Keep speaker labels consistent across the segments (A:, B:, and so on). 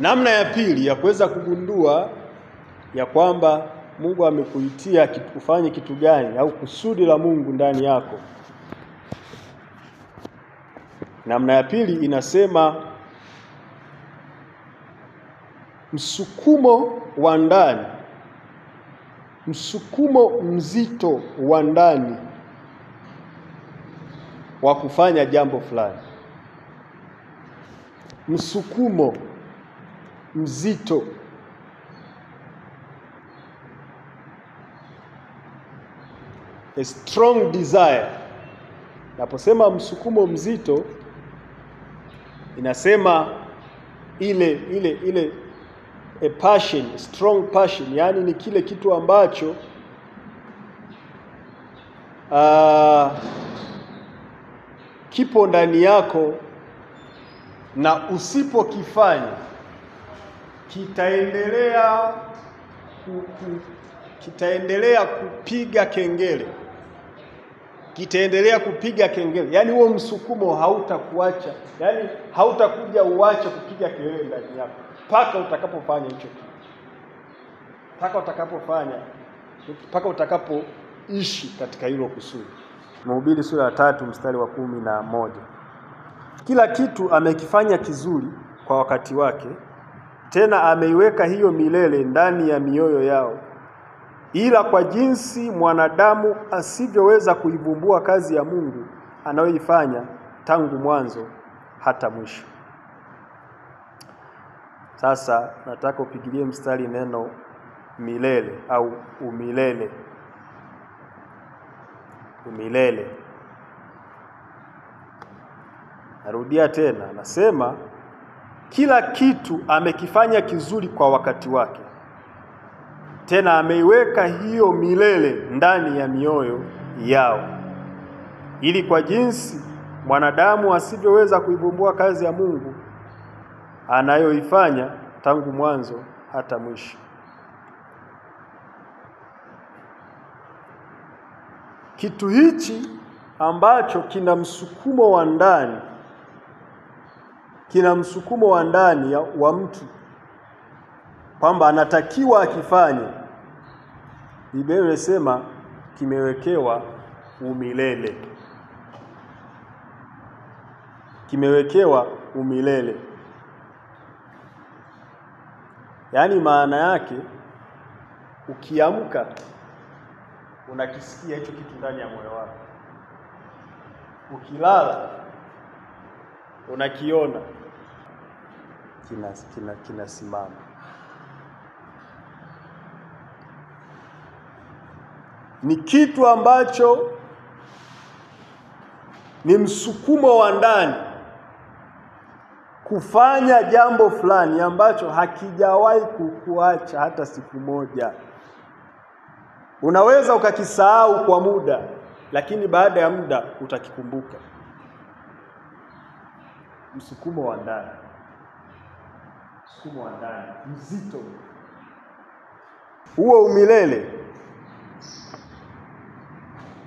A: Namna ya pili ya kuweza kugundua ya kwamba Mungu amekuitia ufanye kitu gani au kusudi la Mungu ndani yako. Namna ya pili inasema msukumo wa ndani, msukumo mzito wa ndani wa kufanya jambo fulani. Msukumo mzito, a strong desire. Naposema msukumo mzito, inasema ile a passion, a strong passion, yani ni kile kitu ambacho kipo ndani yako na usipokifanya kitaendelea kupiga kengele. Kitaendelea kupiga kengele. Yaani huo msukumo hautakuacha. Yaani hautakuja uache kupiga kelele ndani yako mpaka utakapofanya hicho kitu. Mpaka utakapoishi katika hilo kusudi. Mhubiri sura ya 3 mstari wa 11. Kila kitu amekifanya kizuri kwa wakati wake, tena ameiweka hiyo milele ndani ya mioyo yao. Ila kwa jinsi mwanadamu asivyoweza kuivumbua kazi ya Mungu anayoifanya tangu mwanzo hata mwisho. Sasa nataka upigilie mstari neno milele au umilele. Umilele. Narudia tena, anasema kila kitu amekifanya kizuri kwa wakati wake, tena ameiweka hiyo milele ndani ya mioyo yao. Ili kwa jinsi mwanadamu asivyoweza kuivumbua kazi ya Mungu anayoifanya tangu mwanzo hata mwisho. Kitu hichi ambacho kina msukumo wa ndani, wa mtu kwamba anatakiwa akifanye, Biblia inasema kimewekewa umilele. Kimewekewa umilele. Yaani maana yake ukiamka unakisikia hicho kitu ndani ya moyo wako. Ukilala unakiona kinasimama. Ni kitu ambacho ni msukumo wa ndani kufanya jambo fulani ambacho hakijawahi kukuacha hata siku moja. Unaweza ukakisahau kwa muda, lakini baada ya muda utakikumbuka. Msukumo wa ndani. Msukumo wa ndani mzito. Huo umilele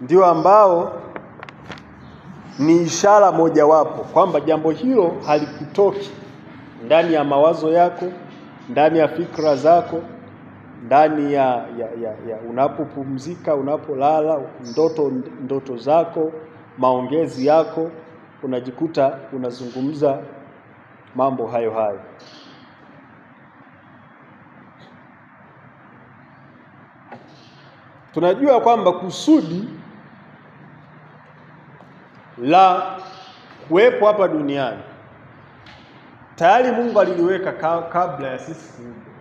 A: ndio ambao ni ishara mojawapo kwamba jambo hilo halikutoki ndani ya mawazo yako, ndani ya fikra zako, ndani ya unapopumzika, unapolala, ndoto zako, maongezi yako, unajikuta unazungumza mambo hayo. Tunajua kwamba kusudi la kuwepo hapa duniani tayari Mungu aliliweka kabla ya sisi kuumbwa.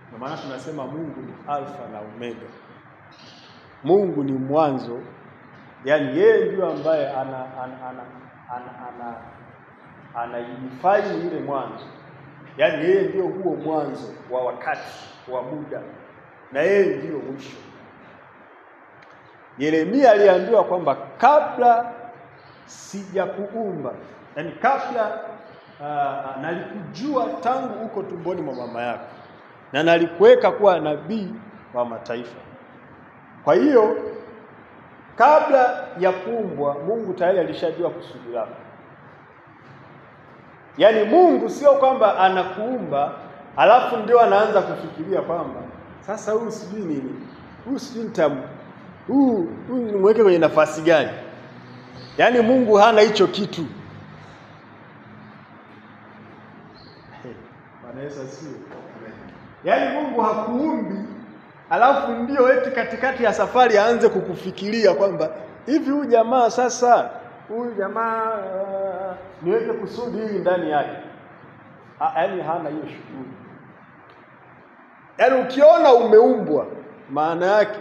A: Kwa maana tunasema Mungu ni Alfa na Omega. Mungu ni mwanzo, yani yeye ndio ambaye anaifanya ile mwanzo. Yani yeye ndio huo mwanzo wa wakati, wa muda, na yeye ndio mwisho. Yeremia aliambiwa kwamba kabla sijakuumba, yani kabla nalikujua tangu uko tumboni mwa mama yako, na nalikuweka kuwa nabii wa mataifa. Kwa hiyo kabla ya kuumbwa Mungu tayari alishajua kusudi lako. Yaani Mungu sio kwamba anakuumba alafu ndio anaanza kufikiria kwamba sasa huyu sijui nini, huyu sijui huyu nimweke kwenye nafasi gani. Yaani Mungu hana hicho kitu. Bwana Yesu asifiwe. Yaani Mungu hakuumbi alafu ndio eti katikati ya safari aanze kukufikiria kwamba hivi huyu jamaa sasa, huyu jamaa niweke kusudi hili ndani yake. Yaani hana hiyo shughuli. Yaani ukiona umeumbwa, maana yake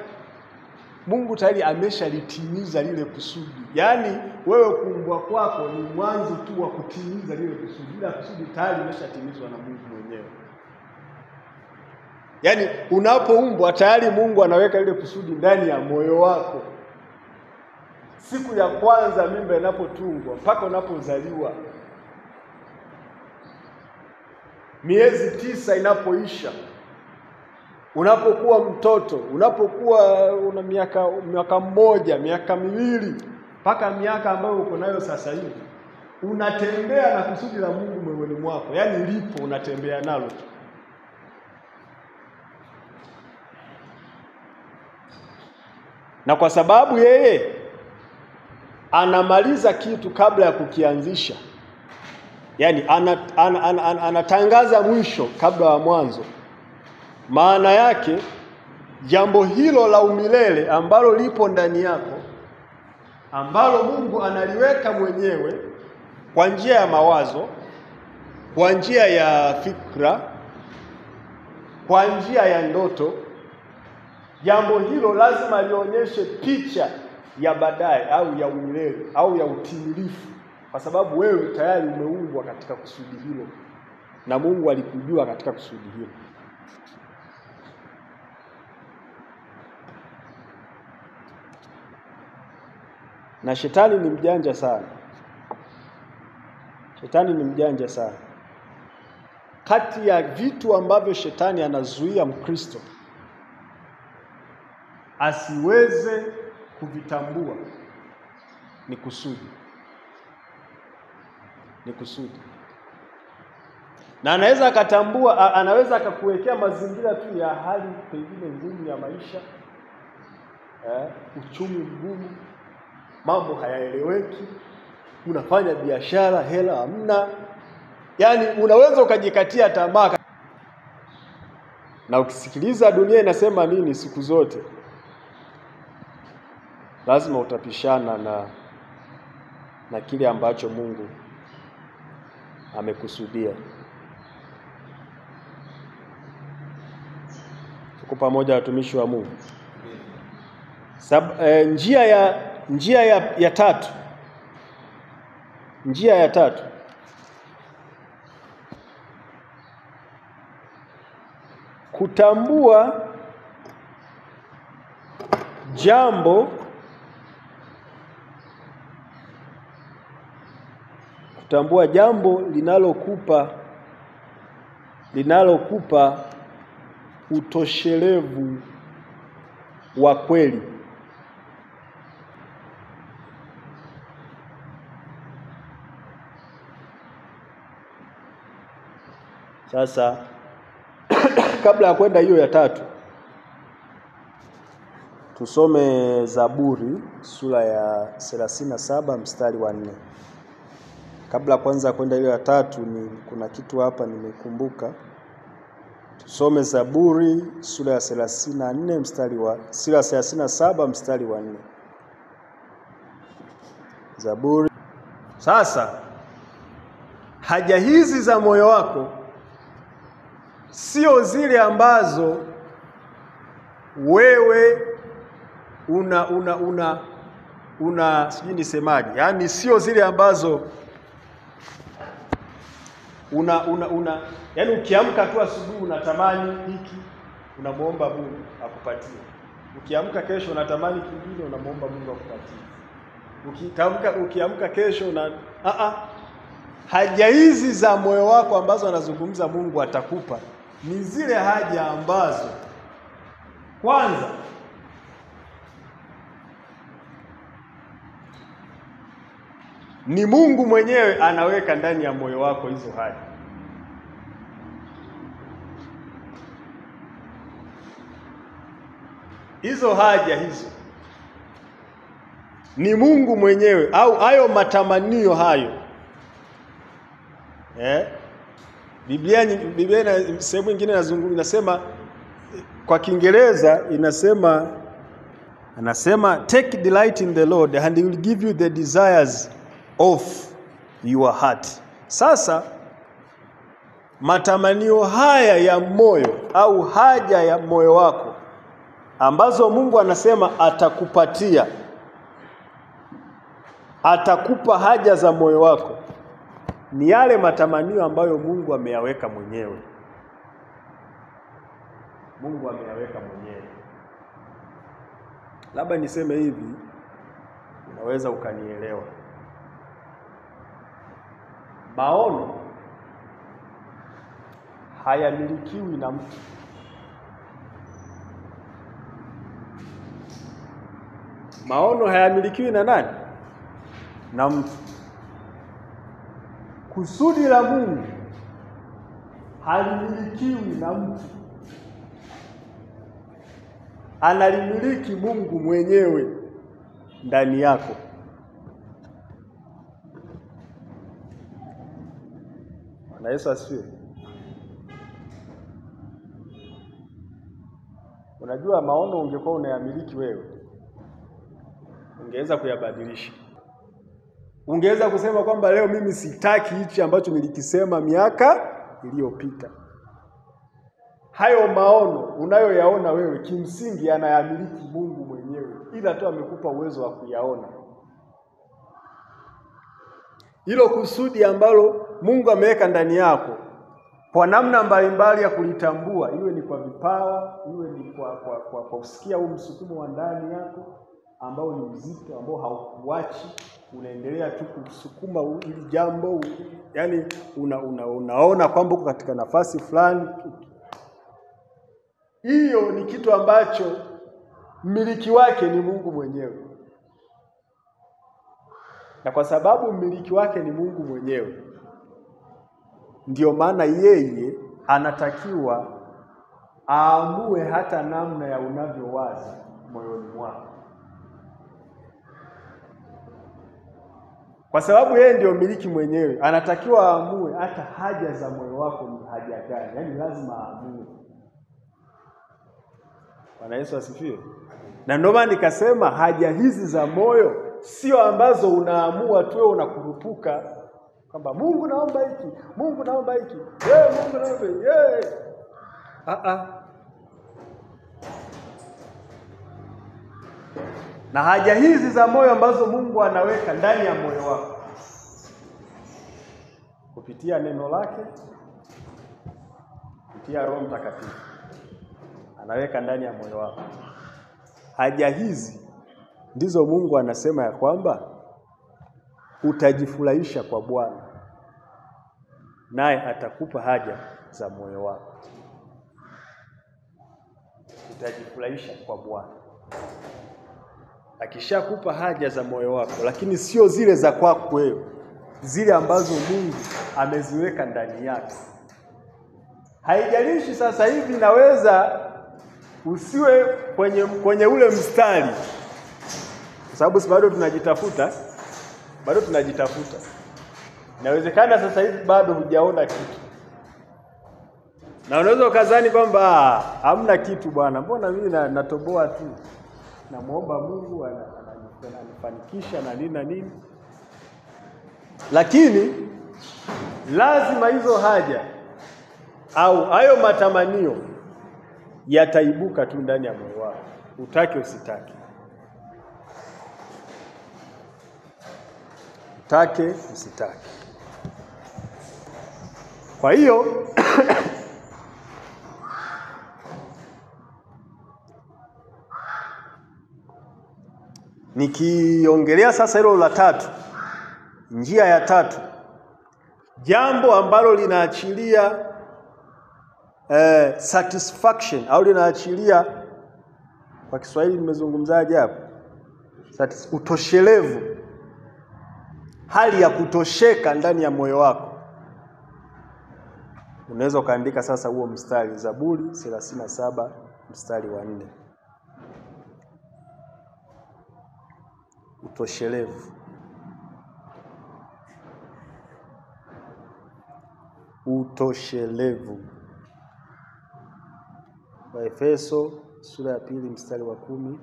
A: Mungu tayari ameshalitimiza lile kusudi. Yaani wewe kuumbwa kwako ni mwanzo tu wa kutimiza lile kusudi. Lile kusudi tayari limeshatimizwa na Mungu mwenyewe. Yaani unapoumbwa tayari Mungu anaweka lile kusudi ndani ya moyo wako. Siku ya kwanza mimba inapotungwa mpaka unapozaliwa, miezi 9 inapoisha, unapokuwa mtoto, unapokuwa una miaka mmoja, miaka miwili, mpaka miaka ambayo uko nayo sasa hivi, unatembea na kusudi la Mungu moyoni mwako. Yaani lipo, unatembea nalo. Na kwa sababu yeye anamaliza kitu kabla ya kukianzisha, yaani anatangaza mwisho kabla ya mwanzo, maana yake jambo hilo la umilele ambalo lipo ndani yako, ambalo Mungu analiweka mwenyewe kwa njia ya mawazo, kwa njia ya fikra, kwa njia ya ndoto, jambo hilo lazima lionyeshe picha ya baadaye au ya umilele au ya utimilifu, kwa sababu wewe tayari umeumbwa katika kusudi hilo na Mungu alikujua katika kusudi hilo. Na shetani ni mjanja sana. Shetani ni mjanja sana. Kati ya vitu ambavyo shetani anazuia Mkristo asiweze kuvitambua ni kusudi. Ni kusudi. Na anaweza akatambua, anaweza akakuwekea mazingira tu ya hali pengine ngumu ya maisha, uchumi mgumu, mambo hayaeleweki, unafanya biashara, hela hamna. Yaani unaweza ukajikatia tamaa. Na ukisikiliza dunia inasema nini siku zote, lazima utapishana na kile ambacho Mungu amekusudia. Tuko pamoja watumishi wa Mungu. Njia ya tatu. Njia ya tatu. Kutambua jambo linalokupa utoshelevu wa kweli. Sasa kabla ya kwenda hiyo ya tatu, tusome Zaburi sura ya 37 mstari wa 4. Kabla kwanza kwenda hiyo ya tatu, kuna kitu hapa nimekumbuka. Tusome Zaburi sura ya 37 mstari wa 4. Zaburi. Sasa haja hizi za moyo wako sio zile ambazo wewe sijui nisemaje, yaani sio zile ambazo yaani ukiamka tu asubuhi unatamani hiki, unamuomba Mungu akupatie. Ukiamka kesho unatamani kingine, unamuomba Mungu akupatie. Ukiamka kesho haja hizi za moyo wako ambazo anazungumza Mungu atakupa ni zile haja ambazo kwanza Ni Mungu mwenyewe anaweka ndani ya moyo wako hizo haja. Hizo haja hizo ni Mungu mwenyewe, au hayo matamanio hayo. Biblia sehemu nyingine inasema, kwa Kiingereza anasema take delight in the Lord and he will give you the desires of your heart. Sasa matamanio haya ya moyo au haja ya moyo wako ambazo Mungu anasema atakupatia, atakupa haja za moyo wako, ni yale matamanio ambayo Mungu ameyaweka mwenyewe. Mungu ameyaweka mwenyewe. Labda niseme hivi, unaweza ukanielewa. Maono hayamilikiwi na mtu. Maono hayamilikiwi na nani? Na mtu. Kusudi la Mungu halimilikiwi na mtu. Analimiliki Mungu mwenyewe ndani yako. Bwana Yesu asifiwe. Unajua maono ungekuwa unayamiliki wewe, ungeweza kuyabadilisha. Ungeweza kusema kwamba leo mimi sitaki hichi ambacho nilikisema miaka iliyopita. Hayo maono unayoyaona wewe kimsingi anayamiliki Mungu mwenyewe, ila tu amekupa uwezo wa kuyaona. Hilo kusudi ambalo Mungu ameweka ndani yako kwa namna mbalimbali ya kulitambua, iwe ni kwa vipawa, iwe ni kwa kusikia huu msukumo wa ndani yako ambao ni mzito, ambao haukuachi, unaendelea tu kusukuma hili jambo, yani unaona kwamba uko katika nafasi fulani. Hiyo ni kitu ambacho mmiliki wake ni Mungu mwenyewe. Na kwa sababu mmiliki wake ni Mungu mwenyewe, ndio maana yeye anatakiwa aamue hata namna ya unavyowaza moyoni mwako. Kwa sababu yeye ndio mmiliki mwenyewe, anatakiwa aamue hata haja za moyo wako ni haja gani. Yaani lazima aamue. Bwana Yesu asifiwe. Na ndio maana nikasema haja hizi za moyo sio ambazo unaamua tu wewe unakurupuka kwamba Mungu naomba hiki, Mungu naomba hiki, Mungu naomba hiki. Na haja hizi za moyo ambazo Mungu anaweka ndani ya moyo wako kupitia neno lake, kupitia Roho Mtakatifu, anaweka ndani ya moyo wako. Haja hizi ndizo Mungu anasema ya kwamba utajifurahisha kwa Bwana, naye atakupa haja za moyo wako. Utajifurahisha kwa Bwana akishakupa haja za moyo wako, lakini sio zile za kwako wewe, zile ambazo Mungu ameziweka ndani yako. Haijalishi sasa hivi naweza usiwe kwenye ule mstari, kwa sababu bado tunajitafuta. Inawezekana sasa hivi bado hujaona kitu, na unaweza ukazani kwamba hamna kitu bwana, mbona mimi natoboa tu, namuomba Mungu anifanikisha na nini na nini. Lakini lazima hizo haja au hayo matamanio yataibuka tu ndani ya moyo wako, utake usitake. Utake usitake. Kwa hiyo nikiongelea sasa hilo la tatu, njia ya tatu, jambo ambalo linaachilia satisfaction au linaachilia, kwa Kiswahili nimezungumzaje hapo, utoshelevu hali ya kutosheka ndani ya moyo wako, unaweza ukaandika sasa huo mstari, Zaburi 37 mstari wa 4. Utoshelevu. Utoshelevu. Waefeso sura ya 2 mstari wa 10.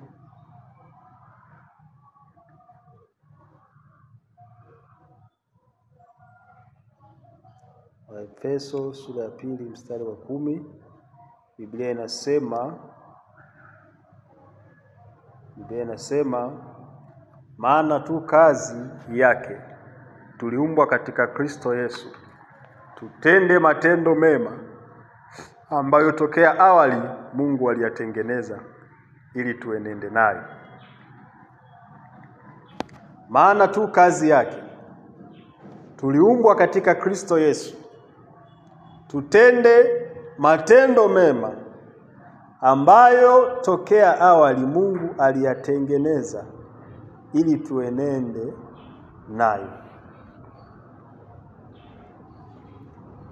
A: Waefeso sura ya 2 mstari wa 10. Biblia inasema maana tu kazi yake tuliumbwa katika Kristo Yesu tutende matendo mema ambayo tokea awali Mungu aliyatengeneza ili tuenende nayo. Maana tu kazi yake tuliumbwa katika Kristo Yesu tutende matendo mema ambayo tokea awali Mungu aliyatengeneza ili tuenende nayo.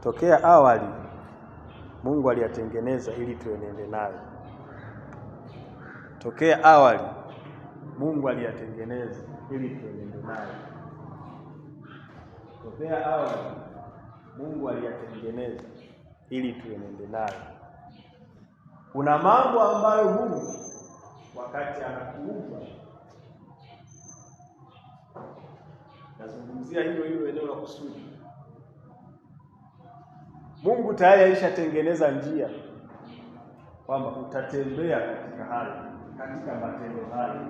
A: Tokea awali Mungu aliyatengeneza ili tuenende nayo. Tokea awali Mungu aliyatengeneza ili tuenende nayo. Tokea awali Mungu aliyatengeneza ili tuenende nayo. Kuna mambo ambayo Mungu wakati anakuumba, nazungumzia hilo eneo la kusudi, Mungu tayari alishatengeneza njia kwamba utatembea katika hali, katika matendo hayo,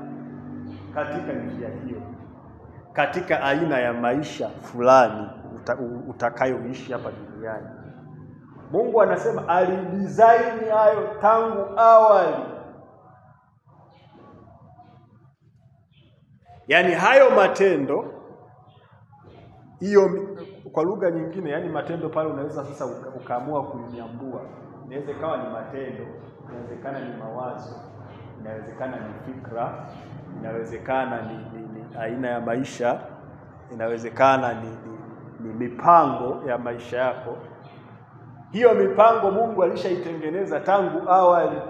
A: katika njia hiyo, katika aina ya maisha fulani utakayoishi hapa duniani. Mungu anasema alidesign hayo tangu awali. Yaani hayo matendo, hiyo kwa lugha nyingine, yani matendo pale unaweza sasa ukaamua kuinyambua. Inaweza kawa ni matendo, inawezekana ni mawazo, inawezekana ni fikra, inawezekana ni aina ya maisha, inawezekana ni mipango ya maisha yako. Hiyo mipango Mungu alishaitengeneza tangu awali.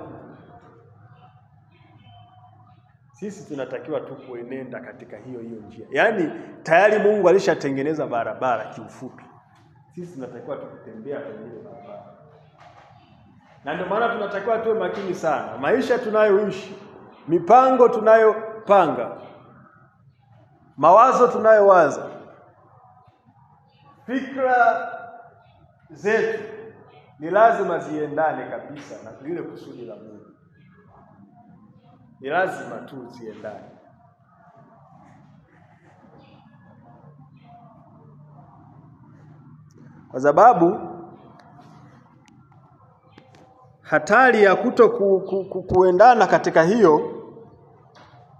A: Sisi tunatakiwa tu kuenenda katika hiyo njia. Yaani tayari Mungu alishatengeneza barabara kiufupi. Sisi tunatakiwa tu kutembea kwenye ile barabara. Na ndio maana tunatakiwa tuwe makini sana. Maisha tunayoishi, mipango tunayopanga, mawazo tunayowaza, fikra zetu ni lazima ziendane kabisa na lile kusudi la Mungu. Ni lazima tu ziendane. Kwa sababu hatari ya kuendana katika hiyo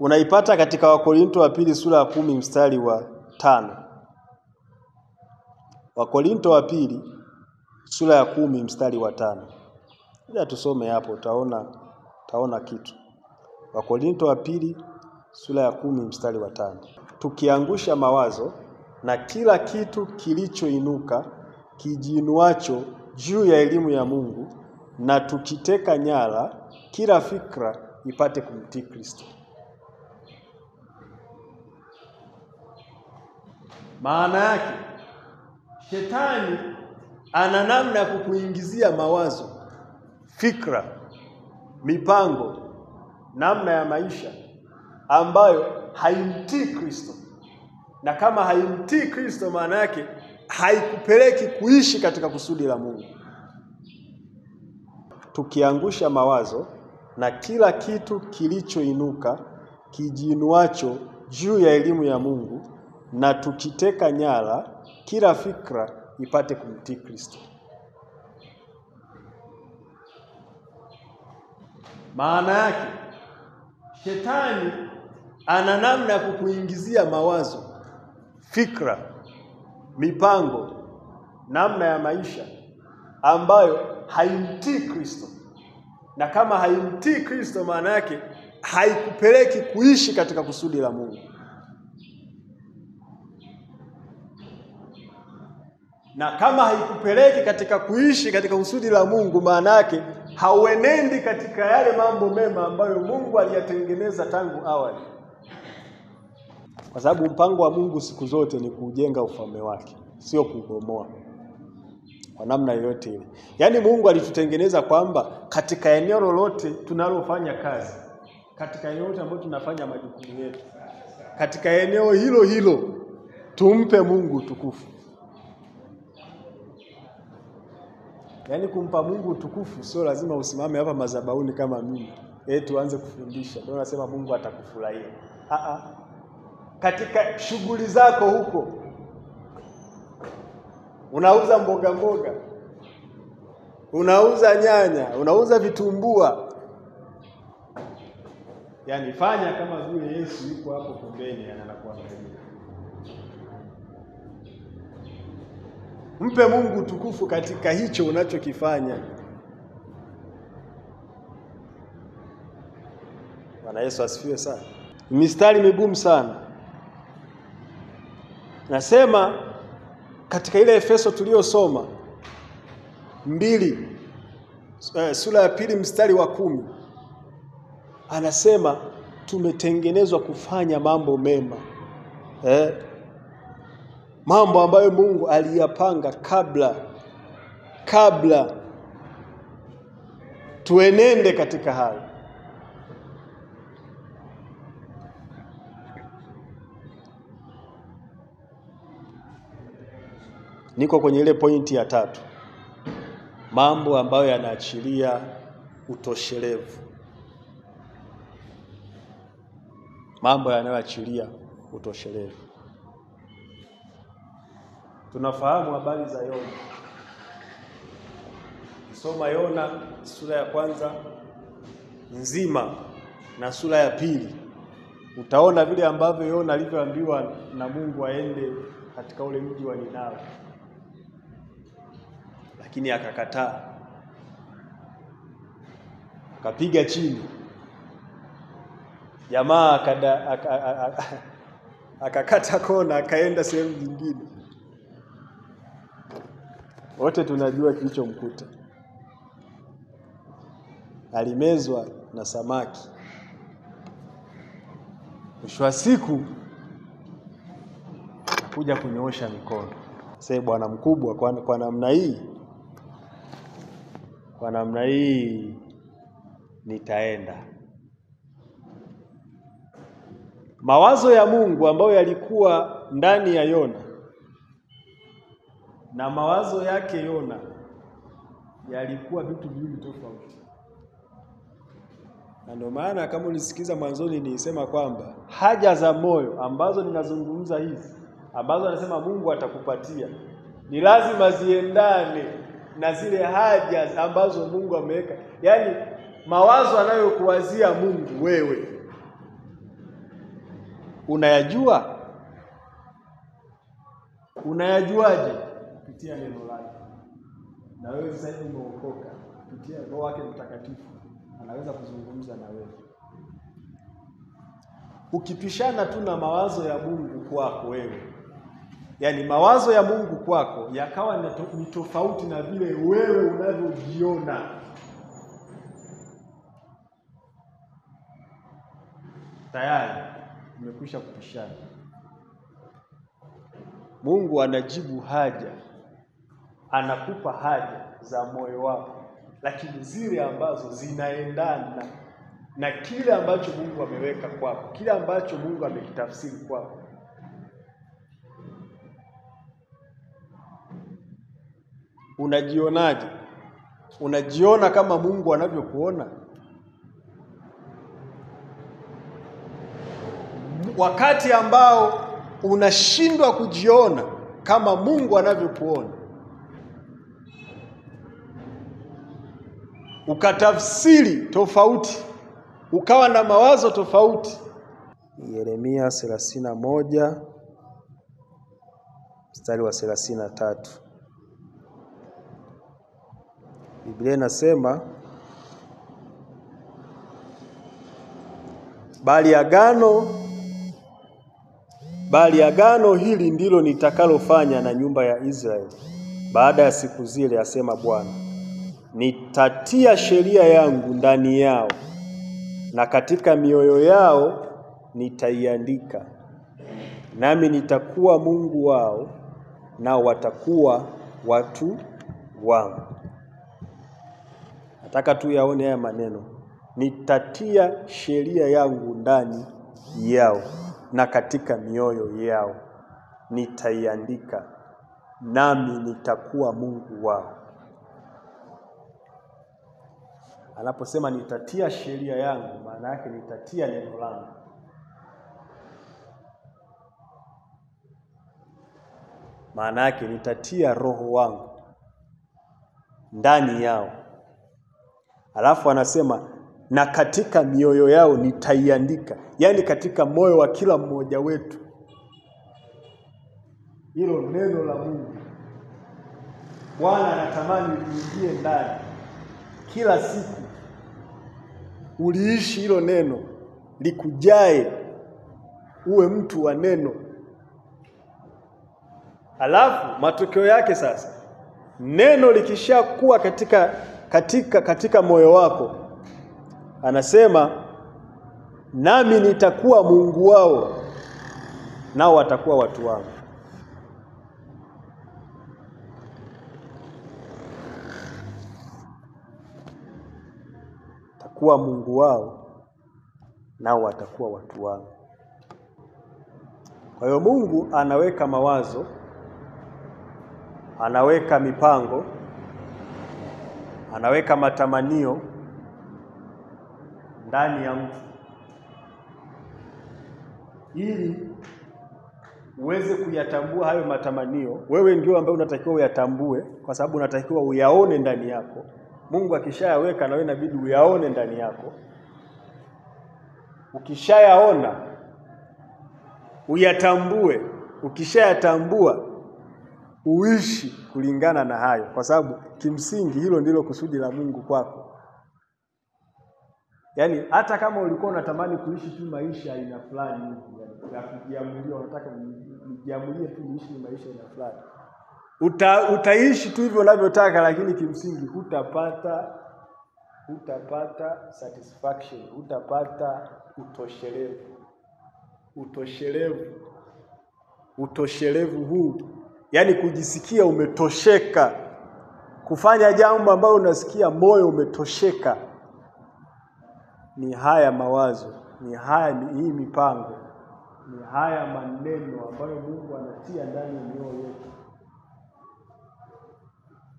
A: unaipata katika Wakorinto wa pili sura ya 10 mstari wa 5. Wakorinto wa pili sura ya 10 mstari wa 5. Ila tusome hapo utaona kitu. Wakorinto wa pili sura ya 10 mstari wa 5. Tukiangusha mawazo na kila kitu kilichoinuka kijiinuacho juu ya elimu ya Mungu, na tukiteka nyara kila fikra ipate kumtii Kristo. Maana yake Shetani ana namna ya kukuingizia mawazo, fikra, mipango, namna ya maisha ambayo haimtii Kristo. Na kama haimtii Kristo, maana yake haikupeleki kuishi katika kusudi la Mungu. Tukiangusha mawazo na kila kitu kilichoinuka kijiinuacho juu ya elimu ya Mungu, na tukiteka nyara kila fikra ipate kumtii Kristo. Maana yake Shetani ana namna ya kukuingizia mawazo, fikra, mipango, namna ya maisha ambayo haimtii Kristo. Na kama haimtii Kristo, maana yake haikupeleki kuishi katika kusudi la Mungu. Na kama haikupeleki katika kuishi katika kusudi la Mungu, maana yake hauenendi katika yale mambo mema ambayo Mungu aliyatengeneza tangu awali. Kwa sababu mpango wa Mungu siku zote ni kujenga ufalme wake, sio kubomoa kwa namna yoyote ile. Yaani Mungu alitutengeneza kwamba katika eneo lolote tunalofanya kazi, katika eneo lote ambalo tunafanya majukumu yetu, katika eneo hilo hilo tumpe Mungu tukufu. Yaani kumpa Mungu tukufu sio lazima usimame hapa madhabahuni kama mimi tuanze kufundisha ndio nasema Mungu atakufurahia. Katika shughuli zako huko, unauza mboga, unauza nyanya, unauza vitumbua, yaani fanya kama vile Yesu yuko hapo pembeni anakuangalia. Mpe Mungu tukufu katika hicho unachokifanya. Bwana Yesu asifiwe sana. Mistari migumu sana. Nasema katika ile Efeso tuliyosoma 2 sura ya 2 mstari wa 10 anasema tumetengenezwa kufanya mambo mema. Mambo ambayo Mungu aliyapanga kabla tuenende katika hayo. Niko kwenye ile pointi ya 3. Mambo ambayo yanaachilia utoshelevu. Mambo yanayoachilia utoshelevu. Tunafahamu habari za Yona. Soma Yona sura ya 1 nzima na sura ya 2. Utaona vile ambavyo Yona alivyoambiwa na Mungu aende katika ule mji wa Ninawi. Lakini akakataa. Akapiga chini. Jamaa akakata kona akaenda sehemu nyingine. Wote tunajua kilichomkuta. Alimezwa na samaki. Mwisho wa siku kuja kunyoosha mikono. Sasa Bwana mkubwa, kwa namna hii, nitaenda. Mawazo ya Mungu ambayo yalikuwa ndani ya Yona na mawazo yake Yona yalikuwa vitu viwili tofauti. Na ndio maana kama ulisikiza mwanzoni nilisema kwamba haja za moyo ambazo ninazungumza hizi, ambazo anasema Mungu atakupatia, ni lazima ziendane na zile haja ambazo Mungu ameweka. Yaani mawazo anayokuwazia Mungu wewe unayajua? Unayajuaje? Kupitia neno lake. Na wewe sasa umeokoka kupitia Roho wake Mtakatifu, anaweza kuzungumza na wewe. Ukipishana tu na mawazo ya Mungu kwako wewe, yaani mawazo ya Mungu kwako yakawa ni tofauti na vile wewe unavyojiona, tayari umekwisha kupishana. Mungu anajibu haja, anakupa haja za moyo wako, lakini zile ambazo zinaendana na kile ambacho Mungu ameweka kwako, kile ambacho Mungu amekitafsiri kwako. Unajionaje? Unajiona kama Mungu anavyokuona? Wakati ambao unashindwa kujiona kama Mungu anavyokuona, ukatafsiri tofauti, ukawa na mawazo tofauti. Yeremia 31 mstari wa 33. Biblia inasema, bali agano hili ndilo nitakalofanya na nyumba ya Israeli baada ya siku zile, asema Bwana, nitatia sheria yangu ndani yao, na katika mioyo yao nitaiandika, nami nitakuwa Mungu wao, nao watakuwa watu wangu. Nataka tu yaone haya maneno, nitatia sheria yangu ndani yao, na katika mioyo yao nitaiandika, nami nitakuwa Mungu wao. Anaposema nitatia sheria yangu, maana yake nitatia neno langu. Maana yake nitatia roho wangu ndani yao. Alafu anasema na katika mioyo yao nitaiandika, yaani katika moyo wa kila mmoja wetu hilo neno la Mungu Bwana anatamani liingie ndani kila siku, uliishi hilo neno, likujae, uwe mtu wa neno. Alafu matokeo yake sasa, neno likishakuwa katika moyo wako, anasema nami nitakuwa Mungu wao, nao watakuwa watu wangu. Takuwa Mungu wao, nao watakuwa watu wangu. Kwa hiyo Mungu anaweka mawazo, anaweka mipango, anaweka matamanio ndani ya mtu, ili uweze kuyatambua hayo matamanio. Wewe ndio ambaye unatakiwa uyatambue, kwa sababu unatakiwa uyaone ndani yako. Mungu akishayaweka, na wewe inabidi uyaone ndani yako. Ukishayaona uyatambue, ukishayatambua uishi kulingana na hayo, kwa sababu kimsingi hilo ndilo kusudi la Mungu kwako. Yaani hata kama ulikuwa unatamani kuishi tu maisha aina fulani ya kujiamulia, unataka ujiamulie tu uishi maisha aina fulani, utaishi tu hivyo unavyotaka, lakini kimsingi hutapata satisfaction, hutapata utoshelevu huu, yaani kujisikia umetosheka kufanya jambo ambalo unasikia moyo umetosheka. Ni haya mawazo, hii mipango, ni haya maneno ambayo Mungu anatia ndani ya mioyo yetu.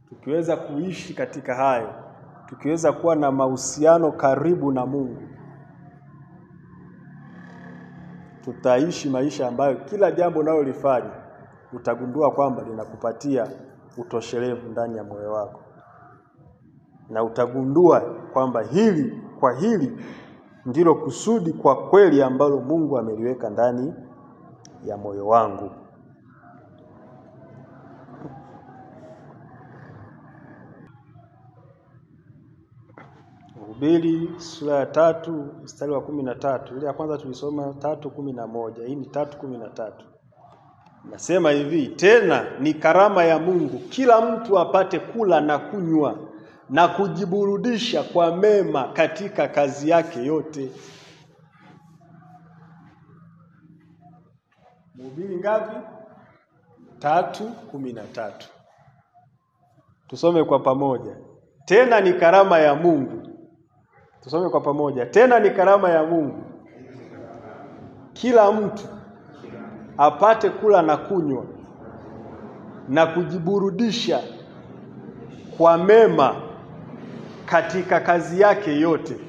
A: Tukiweza kuishi katika hayo, tukiweza kuwa na mahusiano karibu na Mungu, tutaishi maisha ambayo kila jambo unalolifanya utagundua kwamba linakupatia utoshelevu ndani ya moyo wako, na utagundua kwamba hili ndilo kusudi kwa kweli ambalo Mungu ameliweka ndani ya moyo wangu. Mhubiri sura ya 3 mstari wa 13. Ile ya kwanza tulisoma 3:11. Hii ni 3:13. Nasema hivi, tena ni karama ya Mungu kila mtu apate kula na kunywa na kujiburudisha kwa mema katika kazi yake yote. Mhubiri ngapi? 3:13. Tusome kwa pamoja. Tena ni karama ya Mungu. Tusome kwa pamoja. Tena ni karama ya Mungu kila mtu apate kula na kunywa na kujiburudisha kwa mema katika kazi yake yote.